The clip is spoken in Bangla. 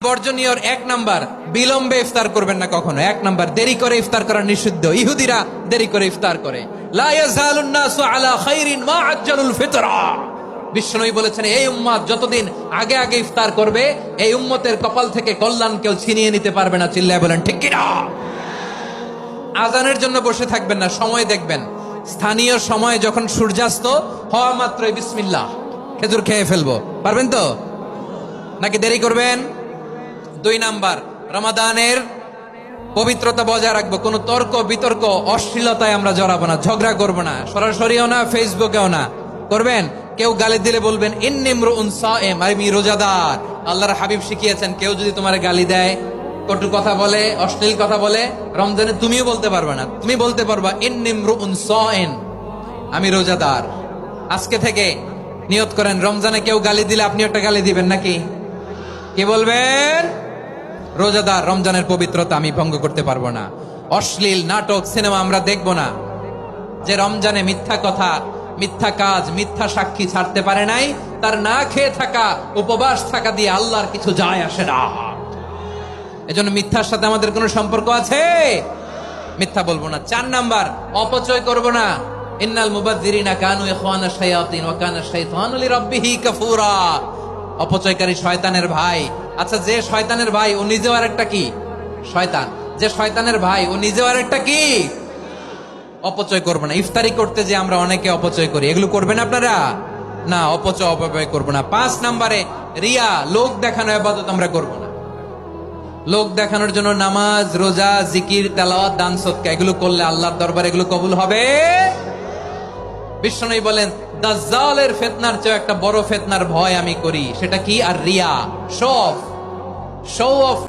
বর্জনীয় এক নাম্বার, বিলম্বে ইফতার করবেন না কখনো। এক নাম্বার, দেরি করে ইফতার করা নিষিদ্ধ। ইহুদিরা দেরি করে ইফতার করে। লা ইয়াজালুন নাসু আলা খাইরিন মা আজ্জালুল ফিতরা। বিশ্বনবী বলেছেন, এই উম্মত যতদিন আগে আগে ইফতার করবে, এই উম্মতের কপাল থেকে কল্যাণ কেউ ছিনিয়ে নিতে পারবে না। চিল্লায় বলেন ঠিক কি না? আজানের জন্য বসে থাকবেন না, সময় দেখবেন। স্থানীয় সময় যখন সূর্যাস্ত হওয়া মাত্রই বিসমিল্লাহ, খেজুর খেয়ে ফেলবো। পারবেন তো নাকি দেরি করবেন? দুই নাম্বার, রমাদানের পবিত্রতা বজায় রাখবো। কোন তর্ক বিতর্ক অশ্লীলতায় আমরা জড়াবো না, ঝগড়া করবো না, সরাসরিও না, ফেসবুকেও না। করবেন কেউ গালি দিলে বলবেন ইন্নিমরুউন সায়েম, আমি রোজাদার। আল্লাহর হাবিব শিখিয়েছেন, কেউ যদি তোমার গালি দেয়, কটু কথা বলে, অশ্লীল কথা বলে, রমজানে তুমিও বলতে পারবে না। তুমি বলতে পারবা ইন্নিমরুউন সায়েম, আমি রোজাদার। আজকে থেকে নিয়ত করেন, রমজানে কেউ গালি দিলে আপনি একটা গালি দিবেন নাকি? কি বলবেন? রোজাদার, রমজানের পবিত্রতা আমি ভঙ্গ করতে পারবো না। অশ্লীল নাটক সিনেমা আমরা দেখবো না। যে রমজানে মিথ্যা কথা, মিথ্যা কাজ, মিথ্যা সাক্ষী ছাড়তে পারে নাই, তার না খেয়ে থাকা, উপবাস থাকা দিয়ে আল্লাহর কিছু যায় আসে না। এজন্য মিথ্যার সাথে আমাদের কোনো সম্পর্ক আছে? মিথ্যা বলবো না। চার নাম্বার, অপচয় করব না। ইন্নাল মুবাযযিরিনা কানু ইখওয়ানা শায়াতিন ওয়া কানা শাইতানু লিরাব্বিহি কাফুরা। অপচয়কারী শয়তানের ভাই। আচ্ছা, যে শয়তানের ভাই ও নিজেও আরেকটা কি? শয়তান। যে শয়তানের ভাই ও নিজেও আরেকটা কি? অপচয় করবো না। ইফতারি করতে যে আমরা অনেকে অপচয় করি, এগুলো করবেন আপনারা না। অপচয় অপব্যয় করবো না। 5 নম্বরে, রিয়া, লোক দেখানো ইবাদত আমরা করবো না। লোক দেখানোর জন্য নামাজ, রোজা, জিকির, তেলাওয়াত, দান, সদকা এগুলো করলে আল্লাহর দরবারে এগুলো কবুল হবে। বিশ্বনবী বলেন, দাজ্জালের ফিতনার চেয়ে একটা বড় ফিতনার ভয় আমি করি, সেটা কি? আর রিয়া, শো অফ।